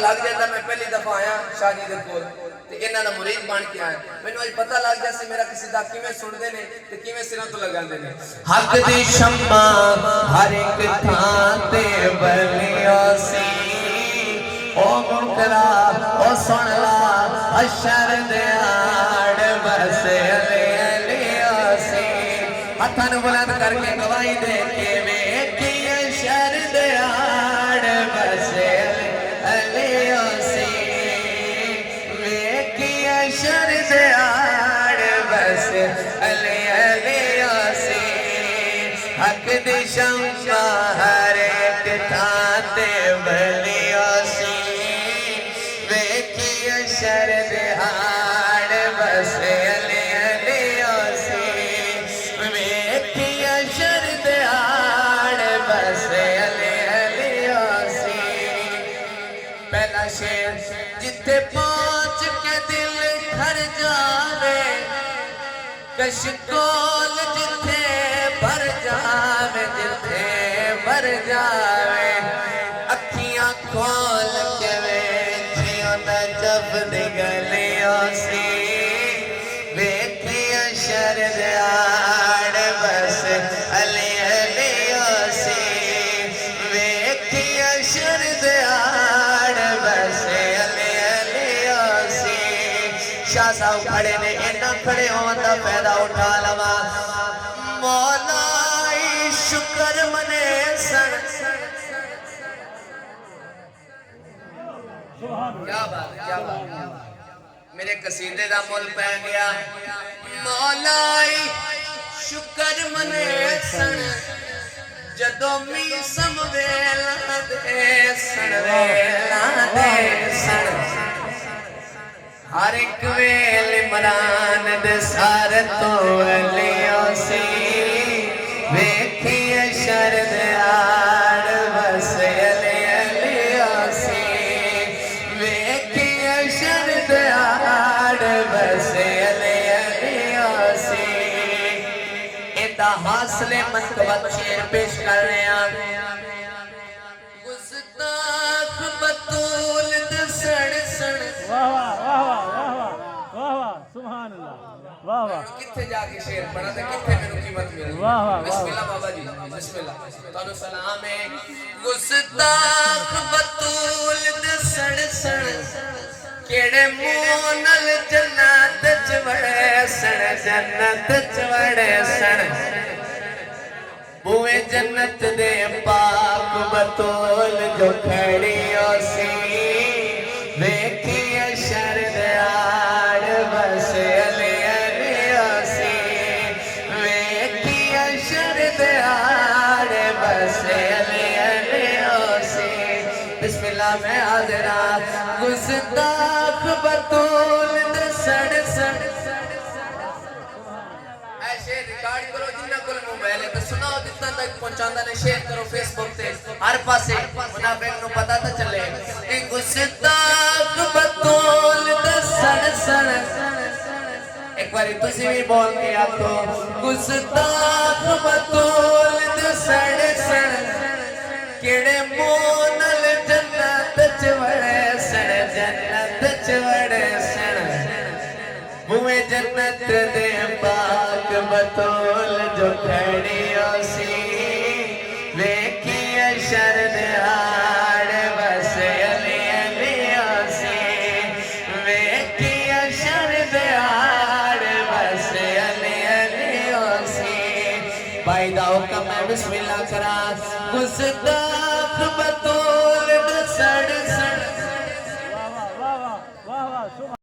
لگ جاتا میں پہلی دفعہ آیا شاہ جی دے کول تے انہاں دا مرید بن کے آیا مینوں اج پتہ لگ جا سی میرا کسی دا کیویں سنتے نے تے کیویں سراں تو لگاندے نے حق دی شمع ہر ایک تھاں تے بلیو سی او منکرا او سن لا اشر دے آڑ بس علی علیو سی ہتھاں نوں بلند کر کے گواہی دے کے ویکھی اشر دے آڑ بس علیو سی ویکھی اشر دے آڑ بس علی علیو سی حق دی شمع ہر ایک تھاں تے بلیو سی ویکھی اشر دے آڑ بس علی علیو سی ویکھی اشر دے آڑ بس علی علیو سی پہلا شیر جتھے پہنچ کے دل گھر جاوے کشکول جتھے بھر جاوے جتھے بھر جاوے اکھیاں کھول کے ویکھیو نہ جب دی گلیو سی ویکھی اشر دے آڑ بس علی علیو سی ویکھی اشر دے آڑ بس علی علیو سی شاہ صاحب کھڑے نے انہاں کھڑے ہون دا فائدہ اٹھا لوا مولائی شکر منے سن کیا بات میرے قصیدے دا مول پہ گیا مولائی شکر منے سن جدو می سمویلا دے سن ویلا دے سن ہر ایک ویل عمران دے سار تو علیو سی ویکھی اشر دے آڑ بس علی علیو سی ویکھی اشر دے آڑ بس علی علیو سی ایدہ حاصل منقبت شیر پیش کر رہے ہیں گستاخ بطول دے سڑ سڑ واہ واہ واہ واہ واہ واہ واہ سبحان اللہ واہ واہ کتھے جا کے شیر پڑھا تھا کتھے میں قیمت ملی واہ واہ بسم اللہ بابا جی بسم اللہ تانو سلام ہے گستاخ بطول دے سڑ سڑ کیڑے مونل جنت چوڑے سڑ جنت چوڑے سڑ بوئے جنت دے پاک بطول جو کھڑیو سی ویکھی اشر دے آڑ بس علی علیو سی ویکھی اشر دے آڑ بس علی علیو سی بسم اللہ میں حاضرات گستاخ بطول دے سڑ سڑ شیر ریکارڈ کرو جنہ کل موبائل ہے تو سناؤ جتنا تک پہنچاندہ نے شیئر کرو فیس بک تے ہر پاسے منافق نو پتا تا چلے ایک گستاخ بطول دے سڑ سڑ ایک باری تسی بھی بول کے آتو گستاخ بطول دے سڑ سڑ کیڑے مونل جنت چوڑے سڑ جنت چوڑے سڑ بوئے جنت دے پاک بطول جو کھڑیو سی ویکھی اشر دے آڑ بس علی علیو سی ویکھی اشر دے آڑ بس علی علیو سی بھائی دا حکم ہے بسم اللہ کرا گستاخ بطول